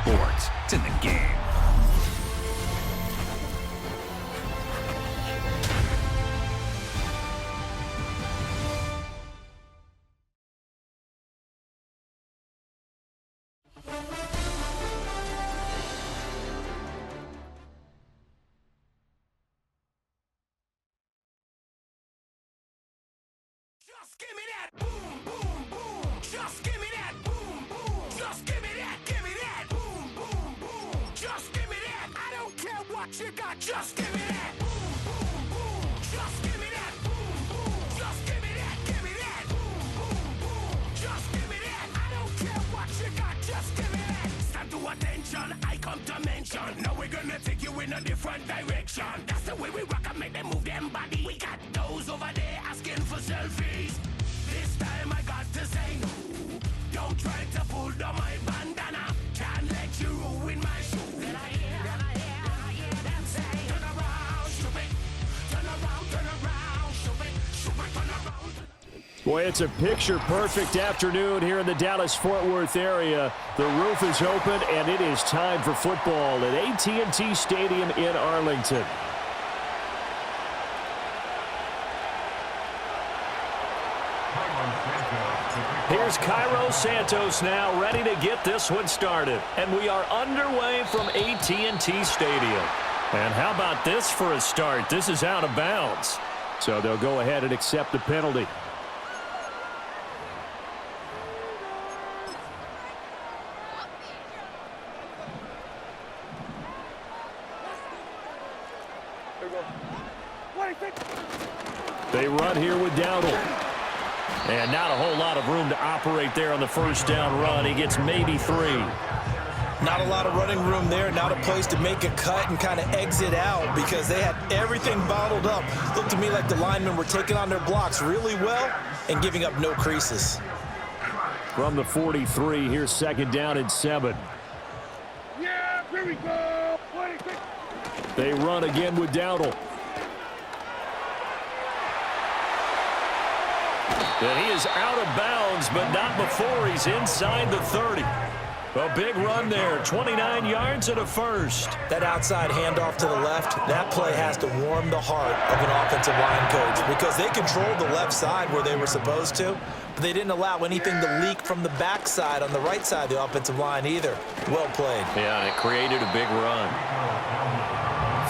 sports. It's in the game. Just give me that boom, boom, boom. Just give me that boom, boom. Just give me that boom, boom, boom. Just give me that. I don't care what you got. Just give me that boom, boom, boom. Just give me that boom, boom. Just give me that boom, boom, boom. Just give me that. I don't care what you got. Just give me that. Stand to attention. I come to mention. Now we're gonna take you in a different direction. That's the way we rock and make them move them body. We got those over there asking for selfies. This time I got to say no. Don't try to pull down my bandana. Can't let you ruin my shoe. Then I hear them say, turn around, stupid. Turn around, stupid. Stupid, turn around. Boy, it's a picture-perfect afternoon here in the Dallas-Fort Worth area. The roof is open, and it is time for football at AT&T Stadium in Arlington. Here's Cairo Santos now, ready to get this one started. And we are underway from AT&T Stadium. And how about this for a start? This is out of bounds. So they'll go ahead and accept the penalty. They run here with Dowdle. And not a whole lot of room to operate there on the first down run. He gets maybe 3. Not a lot of running room there. Not a place to make a cut and kind of exit out because they had everything bottled up. Looked to me like the linemen were taking on their blocks really well and giving up no creases. From the 43, here's second down and 7. Yeah, here we go. They run again with Dowdle. And he is out of bounds, but not before he's inside the 30. A big run there, 29 yards and a first. That outside handoff to the left, that play has to warm the heart of an offensive line coach because they controlled the left side where they were supposed to, but they didn't allow anything to leak from the backside on the right side of the offensive line either. Well played. Yeah, and it created a big run.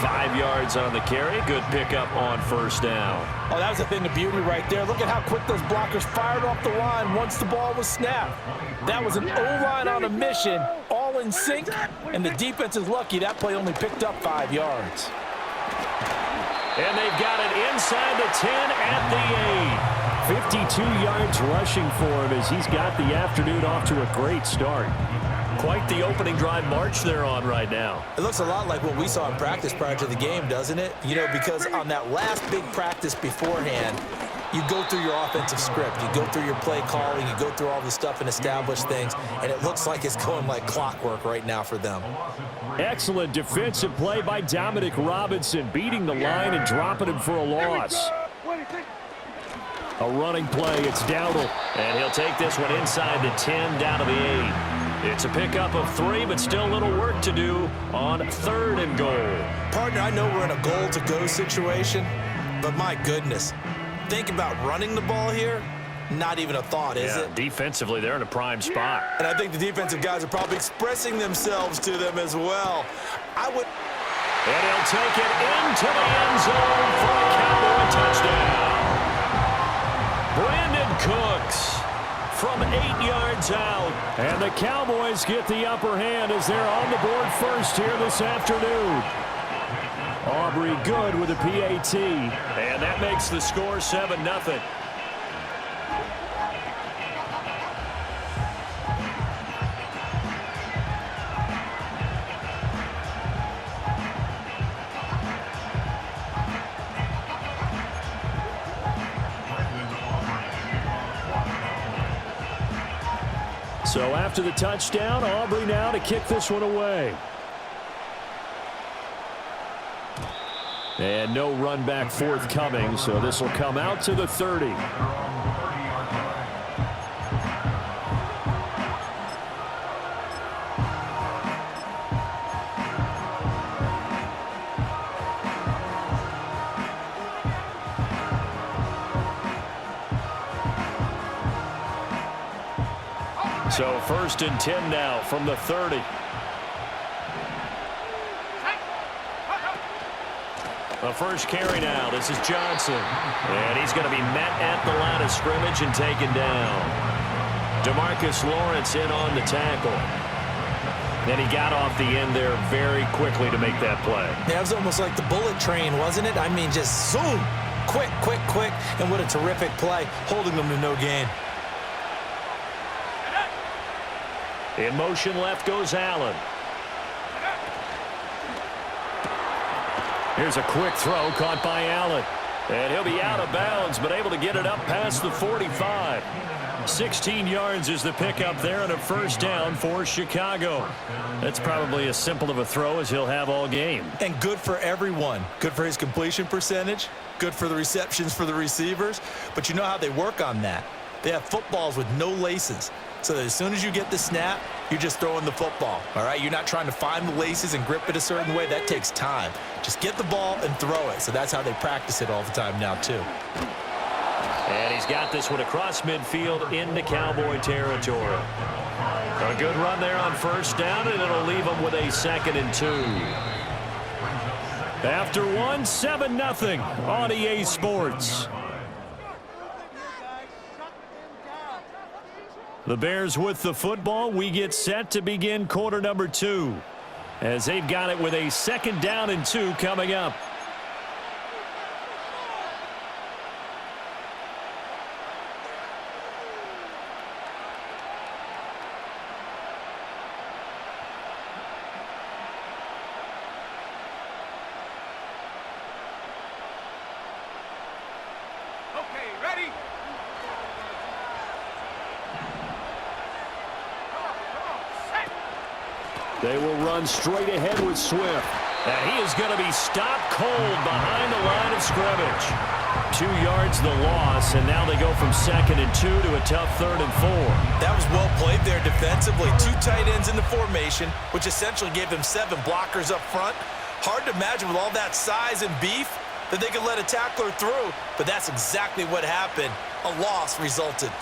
5 yards on the carry. Good pickup on first down. Oh, that was a thing of beauty right there. Look at how quick those blockers fired off the line once the ball was snapped. That was an O-line on a mission, all in sync, and the defense is lucky that play only picked up 5 yards. And they've got it inside the 10 at the 8. 52 yards rushing for him as he's got the afternoon off to a great start. Quite the opening drive march they're on right now. It looks a lot like what we saw in practice prior to the game, doesn't it? You know, because on that last big practice beforehand, you go through your offensive script, you go through your play calling, you go through all the stuff and establish things, and it looks like it's going like clockwork right now for them. Excellent defensive play by Dominic Robinson, beating the line and dropping him for a loss. A running play, it's Dowdle. And he'll take this one inside the 10, down to the 8. It's a pickup of 3, but still a little work to do on 3rd and goal. Partner, I know we're in a goal-to-go situation, but my goodness, think about running the ball here. Not even a thought, is it? Defensively, they're in a prime spot. And I think the defensive guys are probably expressing themselves to them as well. And he'll take it into the end zone for a Cowboy touchdown. Brandon Cooks from 8 yards out. And the Cowboys get the upper hand as they're on the board first here this afternoon. Aubrey good with a PAT. And that makes the score 7-0. So after the touchdown, Aubrey now to kick this one away. And no run back forthcoming, so this will come out to the 30. So 1st and 10 now from the 30. The first carry now. This is Johnson. And he's going to be met at the line of scrimmage and taken down. DeMarcus Lawrence in on the tackle. And he got off the end there very quickly to make that play. Yeah, it was almost like the bullet train, wasn't it? I mean, just zoom. Quick, quick, quick. And what a terrific play, holding them to no gain. In motion left goes Allen. Here's a quick throw caught by Allen. And he'll be out of bounds, but able to get it up past the 45. 16 yards is the pickup there and a first down for Chicago. That's probably as simple of a throw as he'll have all game. And good for everyone. Good for his completion percentage. Good for the receptions for the receivers. But you know how they work on that. They have footballs with no laces. So that as soon as you get the snap, you're just throwing the football. All right? You're not trying to find the laces and grip it a certain way. That takes time. Just get the ball and throw it. So that's how they practice it all the time now, too. And he's got this one across midfield into Cowboy territory. A good run there on first down, and it'll leave him with a 2nd and 2. After one, 7-0 on EA Sports. The Bears with the football. We get set to begin quarter number 2 as they've got it with a 2nd down and 2 coming up. They will run straight ahead with Swift. And he is going to be stopped cold behind the line of scrimmage. 2 yards the loss, and now they go from 2nd and 2 to a tough 3rd and 4. That was well played there defensively. 2 tight ends in the formation, which essentially gave them 7 blockers up front. Hard to imagine with all that size and beef that they could let a tackler through, but that's exactly what happened. A loss resulted.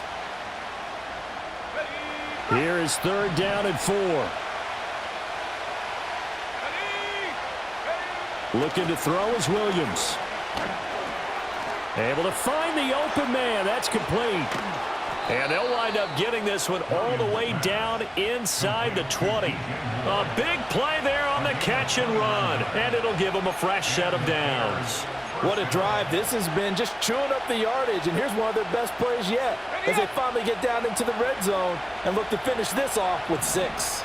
Here is 3rd down and 4. Looking to throw is Williams. Able to find the open man. That's complete. And they'll wind up getting this one all the way down inside the 20. A big play there on the catch and run. And it'll give them a fresh set of downs. What a drive. This has been just chewing up the yardage. And here's one of their best plays yet as they finally get down into the red zone and look to finish this off with 6.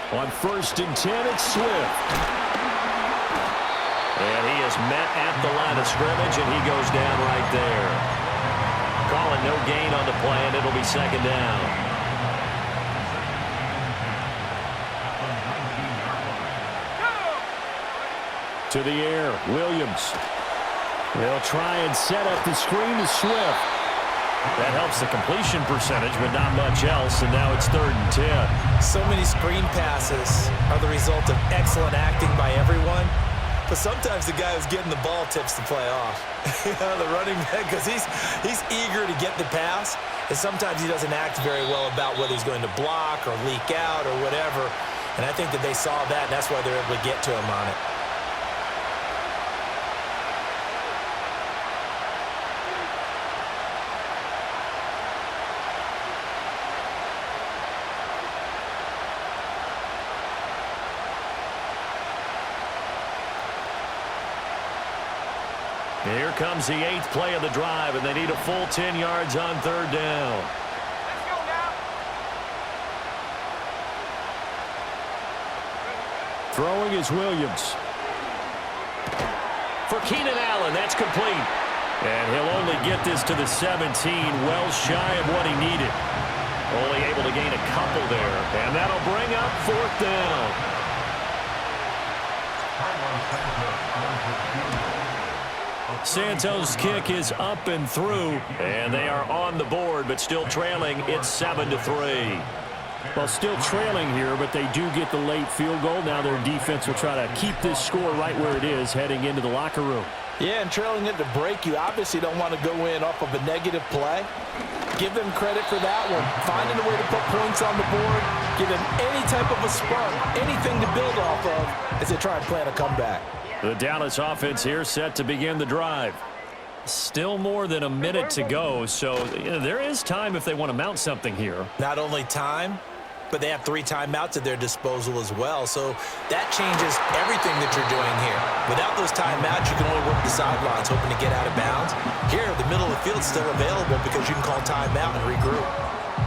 On 1st and 10, it's Swift. And he is met at the line of scrimmage, and he goes down right there. Calling no gain on the play, and it'll be 2nd down. To the air, Williams. They'll try and set up the screen to Swift. That helps the completion percentage, but not much else, and now it's 3rd and 10. So many screen passes are the result of excellent acting by everyone, but sometimes the guy who's getting the ball tips the play off. The running back, because he's eager to get the pass, and sometimes he doesn't act very well about whether he's going to block or leak out or whatever, and I think that they saw that, and that's why they're able to get to him on it. Here comes the 8th play of the drive, and they need a full 10 yards on 3rd down. Let's go now. Throwing is Williams. For Keenan Allen, that's complete. And he'll only get this to the 17, well shy of what he needed. Only able to gain a couple there, and that'll bring up 4th down. Santos' kick is up and through, and they are on the board, but still trailing. It's 7-3. Well, still trailing here, but they do get the late field goal. Now their defense will try to keep this score right where it is heading into the locker room. Yeah, and trailing at the break, you obviously don't want to go in off of a negative play. Give them credit for that one. Finding a way to put points on the board, give them any type of a spark, anything to build off of as they try and plan a comeback. The Dallas offense here set to begin the drive. Still more than a minute to go, so there is time if they want to mount something here. Not only time, but they have 3 timeouts at their disposal as well. So that changes everything that you're doing here. Without those timeouts, you can only work the sidelines, hoping to get out of bounds. Here, the middle of the field's still available because you can call timeout and regroup.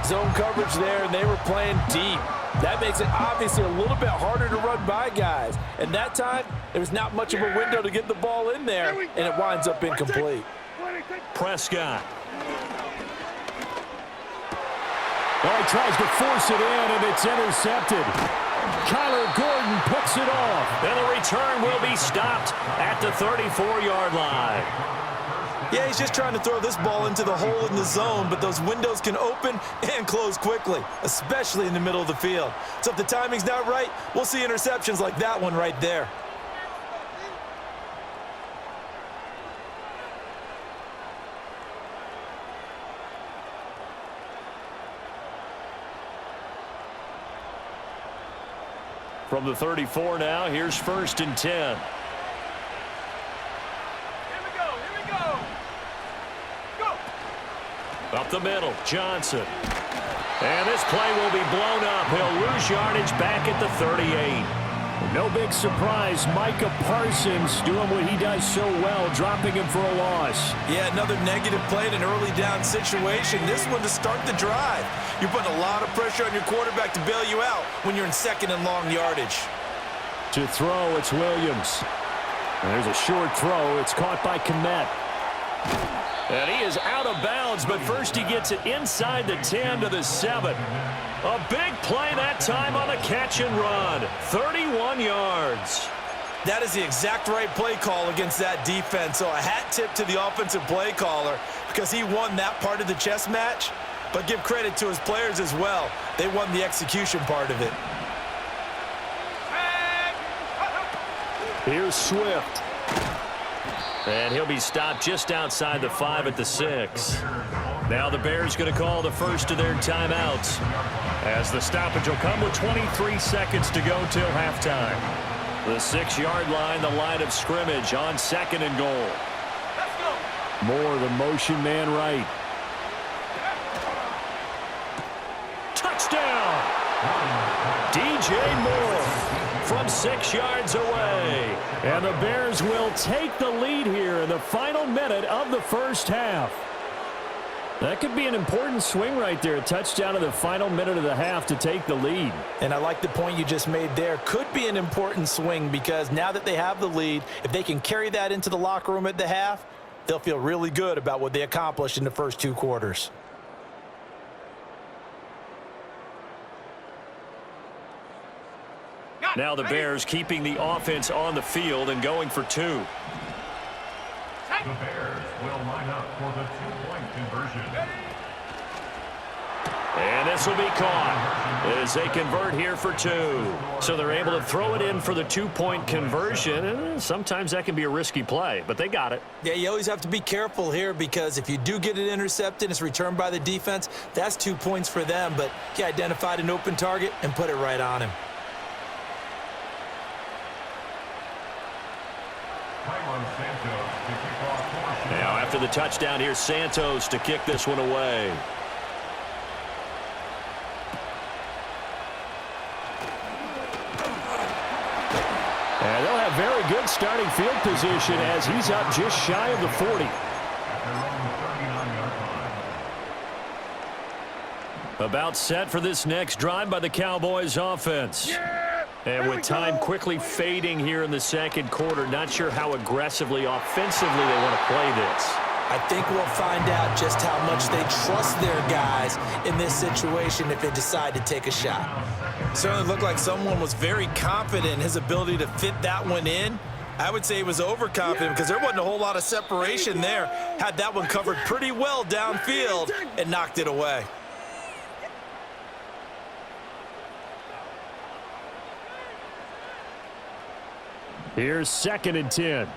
Zone coverage there, and they were playing deep. That makes it obviously a little bit harder to run by guys. And that time, there was not much of a window to get the ball in there, and it winds up incomplete. Prescott. Well, he tries to force it in, and it's intercepted. Kyler Gordon picks it off. And the return will be stopped at the 34-yard line. Yeah, he's just trying to throw this ball into the hole in the zone, but those windows can open and close quickly, especially in the middle of the field. So if the timing's not right, we'll see interceptions like that one right there. From the 34 now, here's 1st and 10. Up the middle, Johnson. And this play will be blown up. He'll lose yardage back at the 38. No big surprise, Micah Parsons doing what he does so well, dropping him for a loss. Yeah, another negative play in an early down situation. This one to start the drive. You're putting a lot of pressure on your quarterback to bail you out when you're in 2nd and long yardage. To throw, it's Williams. And there's a short throw. It's caught by Kmet. And he is out of bounds, but first he gets it inside the 10 to the 7. A big play that time on the catch and run. 31 yards. That is the exact right play call against that defense. So a hat tip to the offensive play caller because he won that part of the chess match. But give credit to his players as well. They won the execution part of it. Here's Swift. And he'll be stopped just outside the 5 at the 6. Now the Bears going to call the first of their timeouts as the stoppage will come with 23 seconds to go till halftime. The 6-yard line, the line of scrimmage on 2nd and goal. Moore, the motion man right. Touchdown! DJ Moore from 6 yards away. And the Bears will take the lead here in the final minute of the first half. That could be an important swing right there. A touchdown in the final minute of the half to take the lead. And I like the point you just made there. Could be an important swing because now that they have the lead, if they can carry that into the locker room at the half, they'll feel really good about what they accomplished in the first 2 quarters. Now the Bears keeping the offense on the field and going for 2. The Bears will line up for the 2-point conversion. And this will be caught as they convert here for 2. So they're able to throw it in for the 2-point conversion. And sometimes that can be a risky play, but they got it. Yeah, you always have to be careful here because if you do get it intercepted, it's returned by the defense, that's 2 points for them. But he identified an open target and put it right on him. Now after the touchdown, here's Santos to kick this one away. And they'll have very good starting field position as he's up just shy of the 40. About set for this next drive by the Cowboys offense. And with time quickly fading here in the second quarter, not sure how aggressively, offensively they want to play this. I think we'll find out just how much they trust their guys in this situation if they decide to take a shot. Certainly looked like someone was very confident in his ability to fit that one in. I would say he was overconfident because there wasn't a whole lot of separation there. Had that one covered pretty well downfield and knocked it away. Here's 2nd and 10.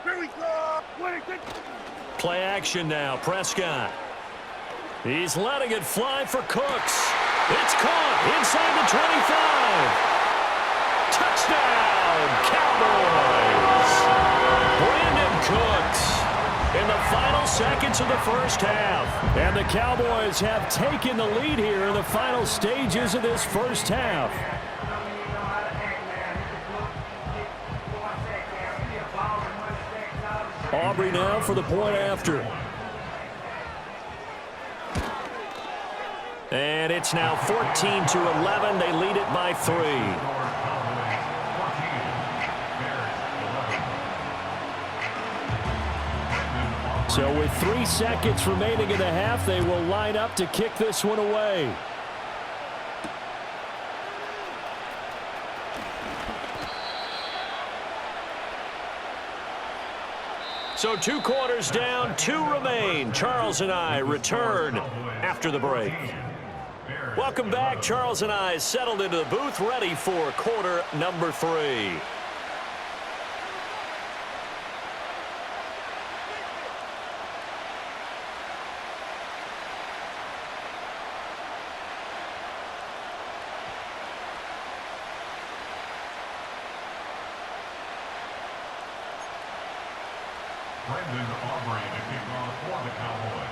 here we go. Play action now, Prescott. He's letting it fly for Cooks. It's caught inside the 25. Touchdown, Cowboys. Brandon Cooks in the final seconds of the first half. And the Cowboys have taken the lead here in the final stages of this first half. Aubrey now for the point after. And it's now 14-11. They lead it by 3. So with 3 seconds remaining in the half, they will line up to kick this one away. So 2 quarters down, 2 remain. Charles and I return after the break. Welcome back. Charles and I settled into the booth, ready for quarter number 3. Brendan Aubrey to kick off for the Cowboys.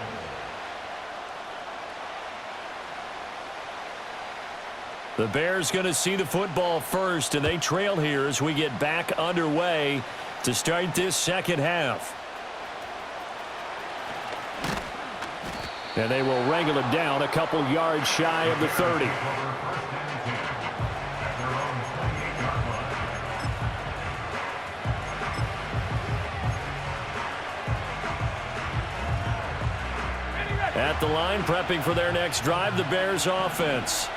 The Bears going to see the football first, and they trail here as we get back underway to start this second half. And they will wrangle it down a couple yards shy of the 30. At the line, prepping for their next drive, the Bears offense.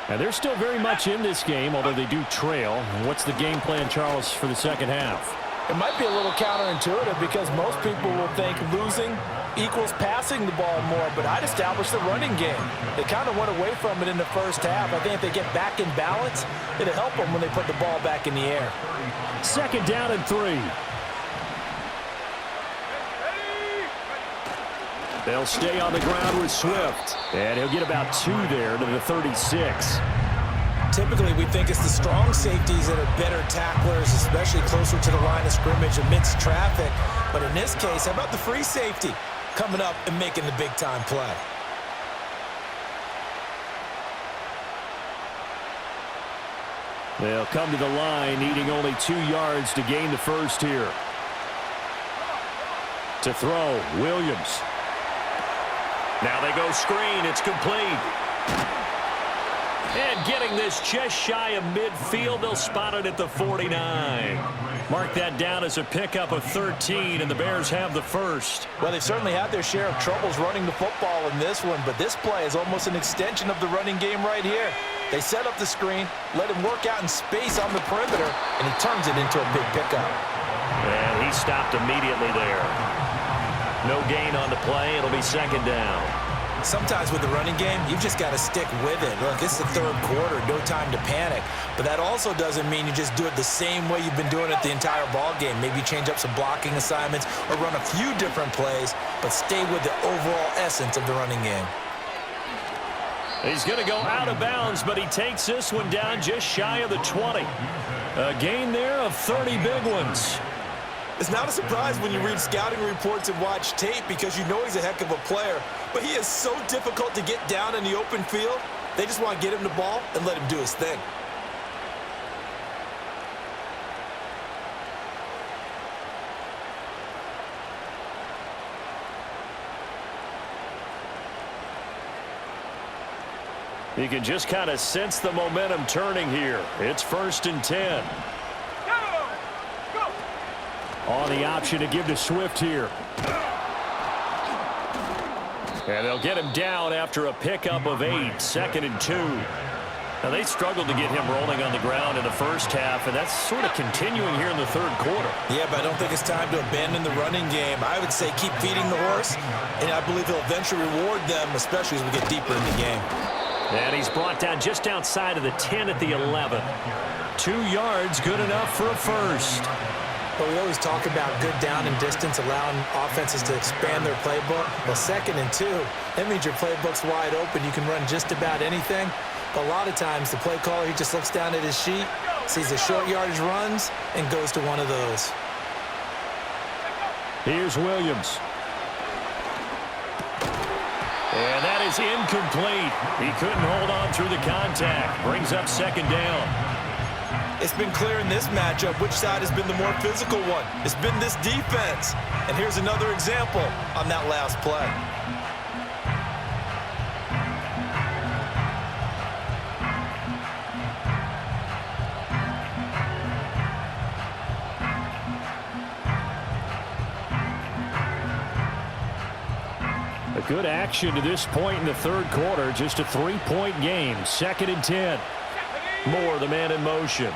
And they're still very much in this game, although they do trail. What's the game plan, Charles, for the second half? It might be a little counterintuitive because most people will think losing equals passing the ball more, but I'd establish the running game. They kind of went away from it in the first half. I think if they get back in balance, it'll help them when they put the ball back in the air. Second down and 3. They'll stay on the ground with Swift. And he'll get about 2 there to the 36. Typically, we think it's the strong safeties that are better tacklers, especially closer to the line of scrimmage amidst traffic. But in this case, how about the free safety coming up and making the big-time play? They'll come to the line, needing only 2 yards to gain the first here. To throw, Williams. Now they go screen. It's complete. And getting this just shy of midfield, they'll spot it at the 49. Mark that down as a pickup of 13, and the Bears have the first. Well, they've certainly had their share of troubles running the football in this one, but this play is almost an extension of the running game right here. They set up the screen, let him work out in space on the perimeter, and he turns it into a big pickup. And he stopped immediately there. No gain on the play. It'll be second down. Sometimes with the running game, you've just got to stick with it. Look, it's the third quarter, no time to panic. But that also doesn't mean you just do it the same way you've been doing it the entire ball game. Maybe change up some blocking assignments or run a few different plays, but stay with the overall essence of the running game. He's going to go out of bounds, but he takes this one down just shy of the 20. A gain there of 30 big ones. It's not a surprise when you read scouting reports and watch tape because you know he's a heck of a player, but he is so difficult to get down in the open field. They just want to get him the ball and let him do his thing. You can just kind of sense the momentum turning here. It's 1st and 10. On the option to give to Swift here. And they'll get him down after a pickup of 8, 2nd and 2. Now, they struggled to get him rolling on the ground in the first half, and that's sort of continuing here in the third quarter. Yeah, but I don't think it's time to abandon the running game. I would say keep feeding the horse, and I believe he'll eventually reward them, especially as we get deeper in the game. And he's brought down just outside of the 10 at the 11. 2 yards, good enough for a first. But we always talk about good down and distance, allowing offenses to expand their playbook. Well, 2nd and 2, that means your playbook's wide open. You can run just about anything. But a lot of times, the play caller, he just looks down at his sheet, sees the short yardage runs, and goes to one of those. Here's Williams. And that is incomplete. He couldn't hold on through the contact. Brings up 2nd down. It's been clear in this matchup which side has been the more physical one. It's been this defense. And here's another example on that last play. A good action to this point in the 3rd quarter. Just a 3-point game. 2nd and 10. Moore, the man in motion.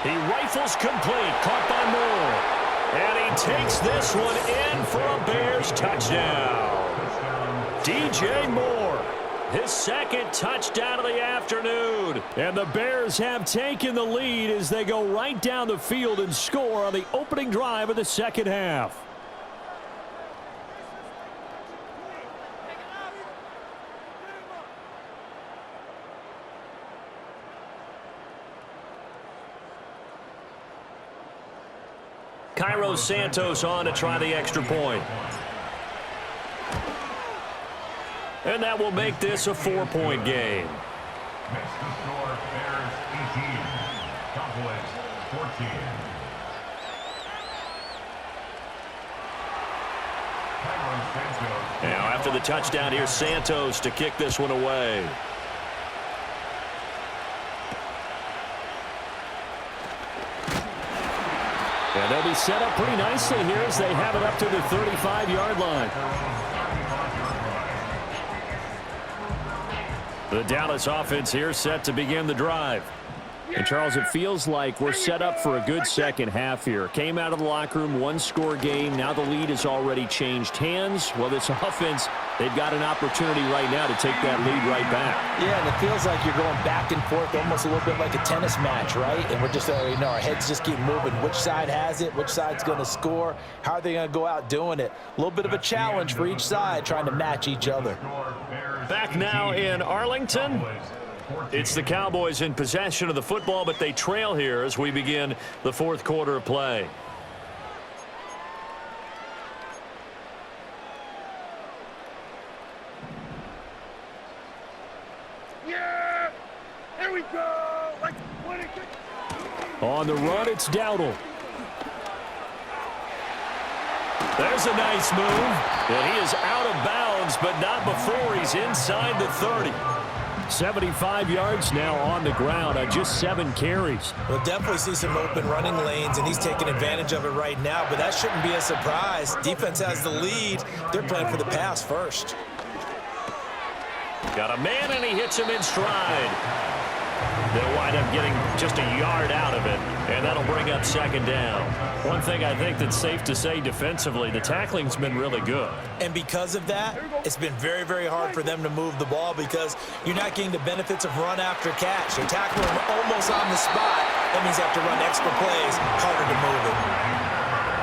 He rifles complete. Caught by Moore. And he takes this one in for a Bears touchdown. DJ Moore, his 2nd touchdown of the afternoon. And the Bears have taken the lead as they go right down the field and score on the opening drive of the 2nd half. Cairo Santos on to try the extra point. And that will make this a 4-point game. Makes the score Bears 18, Cowboys 14. Cairo Santos. Now after the touchdown, here's Santos to kick this one away. And they'll be set up pretty nicely here as they have it up to the 35-yard line. The Dallas offense here set to begin the drive. And, Charles, it feels like we're set up for a good 2nd half here. Came out of the locker room, 1-score game. Now the lead has already changed hands. Well, this offense, they've got an opportunity right now to take that lead right back. Yeah, and it feels like you're going back and forth almost a little bit like a tennis match, right? And we're just, our heads just keep moving. Which side has it? Which side's going to score? How are they going to go out doing it? A little bit of a challenge for each side trying to match each other. Back now in Arlington. It's the Cowboys in possession of the football, but they trail here as we begin the 4th quarter of play. Yeah! Here we go! Like, On the run, it's Dowdle. There's a nice move. And he is out of bounds, but not before he's inside the 30. 75 yards now on the ground on just 7 carries. We'll definitely see some open running lanes, and he's taking advantage of it right now, but that shouldn't be a surprise. Defense has the lead. They're playing for the pass first. Got a man, and he hits him in stride. They'll wind up getting just a yard out of it, and that'll bring up 2nd down. One thing I think that's safe to say defensively, the tackling's been really good. And because of that, it's been very, very hard for them to move the ball because you're not getting the benefits of run after catch. They're tackling him almost on the spot. That means they have to run extra plays, harder to move it.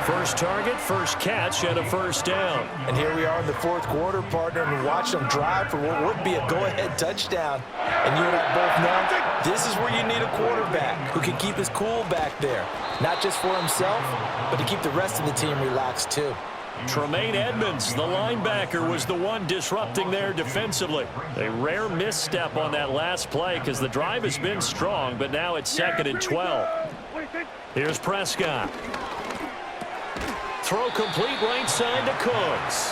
First target, first catch, and a 1st down. And here we are in the 4th quarter, partner, and watch them drive for what would be a go-ahead touchdown. And you and I both know this is where you need a quarterback who can keep his cool back there. Not just for himself, but to keep the rest of the team relaxed too. Tremaine Edmonds, the linebacker, was the one disrupting there defensively. A rare misstep on that last play because the drive has been strong, but now it's 2nd and 12. Here's Prescott. Throw complete right side to Cooks.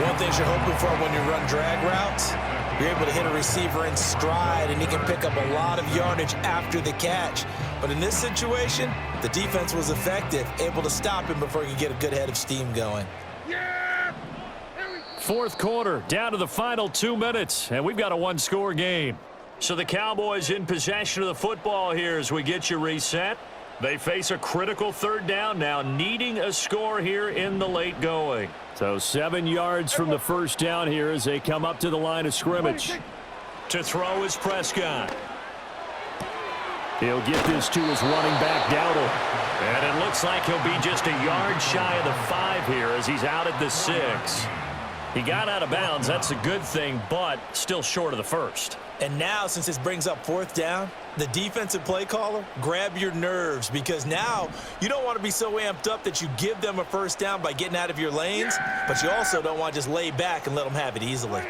One thing you're hoping for when you run drag routes, you're able to hit a receiver in stride, and he can pick up a lot of yardage after the catch. But in this situation, the defense was effective, able to stop him before he could get a good head of steam going. Yeah! 4th quarter, down to the final 2 minutes, and we've got a 1-score game. So the Cowboys in possession of the football here as we get you reset. They face a critical 3rd down now, needing a score here in the late going. So 7 yards from the 1st down here as they come up to the line of scrimmage. To throw is Prescott. He'll get this to his running back, Dada. And it looks like he'll be just a yard shy of the 5 here as he's out at the 6. He got out of bounds. That's a good thing, but still short of the first. And now, since this brings up 4th down, the defensive play caller, grab your nerves, because now you don't want to be so amped up that you give them a 1st down by getting out of your lanes, but you also don't want to just lay back and let them have it easily.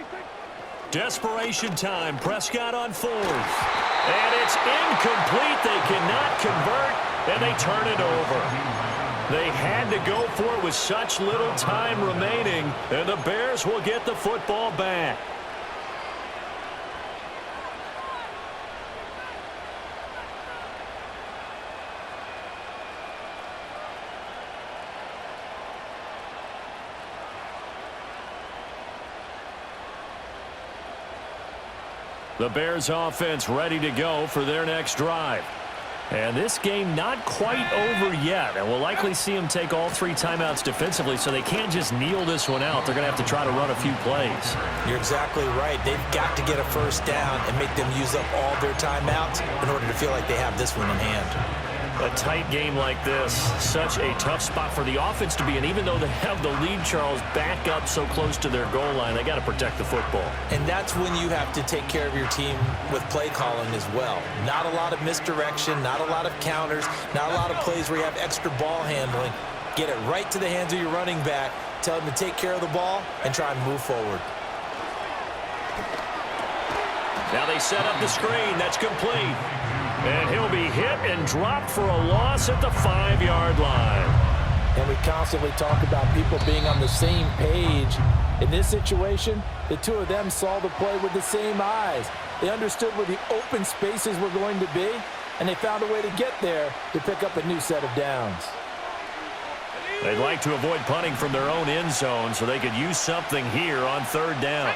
Desperation time. Prescott on 4th. And it's incomplete. They cannot convert, and they turn it over. They had to go for it with such little time remaining, and the Bears will get the football back. The Bears offense ready to go for their next drive. And this game not quite over yet. And we'll likely see them take all 3 timeouts defensively, so they can't just kneel this one out. They're going to have to try to run a few plays. You're exactly right. They've got to get a 1st down and make them use up all their timeouts in order to feel like they have this one in hand. A tight game like this, such a tough spot for the offense to be in. Even though they have the lead, Charles, back up so close to their goal line, they got to protect the football. And that's when you have to take care of your team with play calling as well. Not a lot of misdirection, not a lot of counters, not a lot of plays where you have extra ball handling. Get it right to the hands of your running back, tell him to take care of the ball, and try and move forward. Now they set up the screen. That's complete. And he'll be hit and dropped for a loss at the 5-yard line. And we constantly talk about people being on the same page. In this situation, the 2 of them saw the play with the same eyes. They understood where the open spaces were going to be, and they found a way to get there to pick up a new set of downs. They'd like to avoid punting from their own end zone so they could use something here on 3rd down.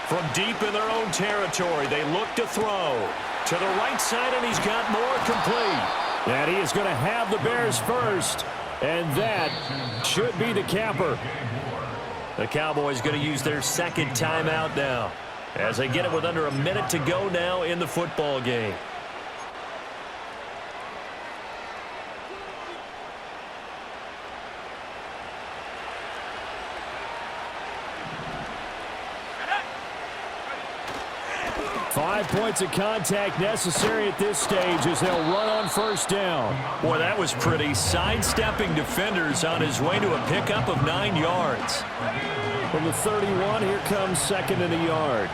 From deep in their own territory, they look to throw. To the right side, and he's got more complete. And he is going to have the Bears first. And that should be the capper. The Cowboys going to use their 2nd timeout now, as they get it with under a minute to go now in the football game. Five points of contact necessary at this stage as they'll run on 1st down. Boy, that was pretty. Sidestepping defenders on his way to a pickup of 9 yards. From the 31, here comes 2nd and a yard.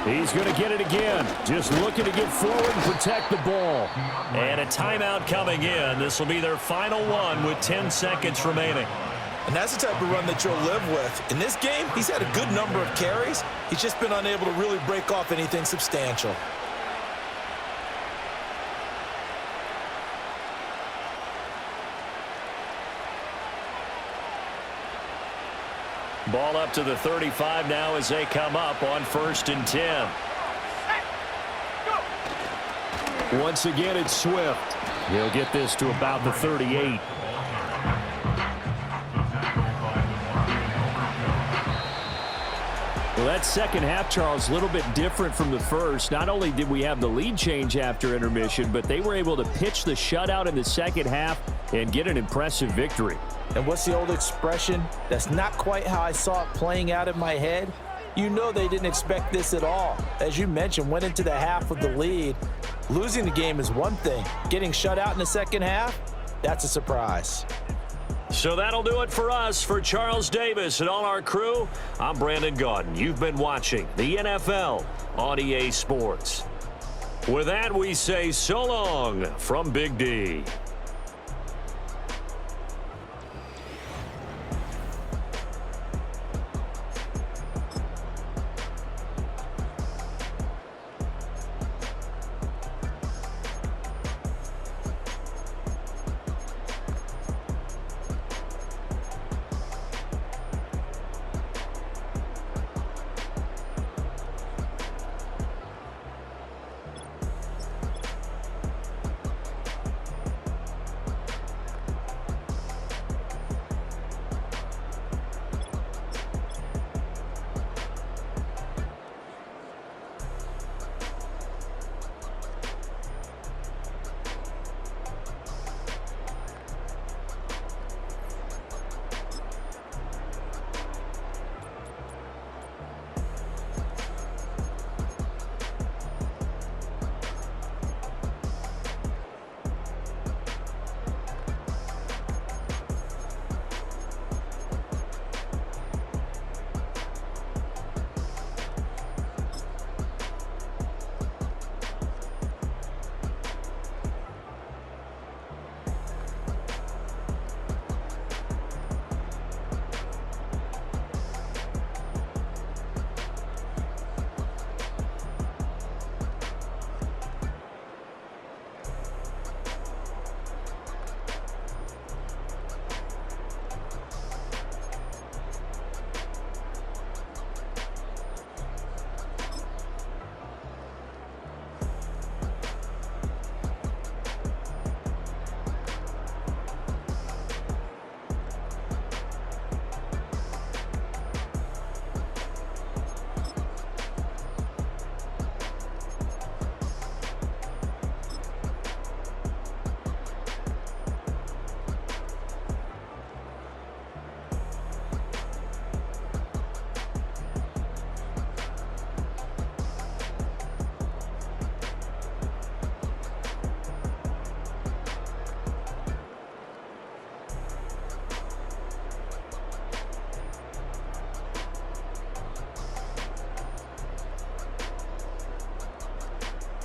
He's going to get it again. Just looking to get forward and protect the ball. And a timeout coming in. This will be their final one with 10 seconds remaining. And that's the type of run that you'll live with. In this game, he's had a good number of carries. He's just been unable to really break off anything substantial. Ball up to the 35 now as they come up on 1st and 10. Once again, it's Swift. He'll get this to about the 38. Well, that 2nd half, Charles, a little bit different from the first. Not only did we have the lead change after intermission, but they were able to pitch the shutout in the 2nd half and get an impressive victory. And what's the old expression? That's not quite how I saw it playing out in my head. You know they didn't expect this at all. As you mentioned, went into the half with the lead. Losing the game is one thing. Getting shut out in the 2nd half, that's a surprise. So that'll do it for us. For Charles Davis and all our crew, I'm Brandon Gaudin. You've been watching the NFL on EA Sports. With that, we say so long from Big D.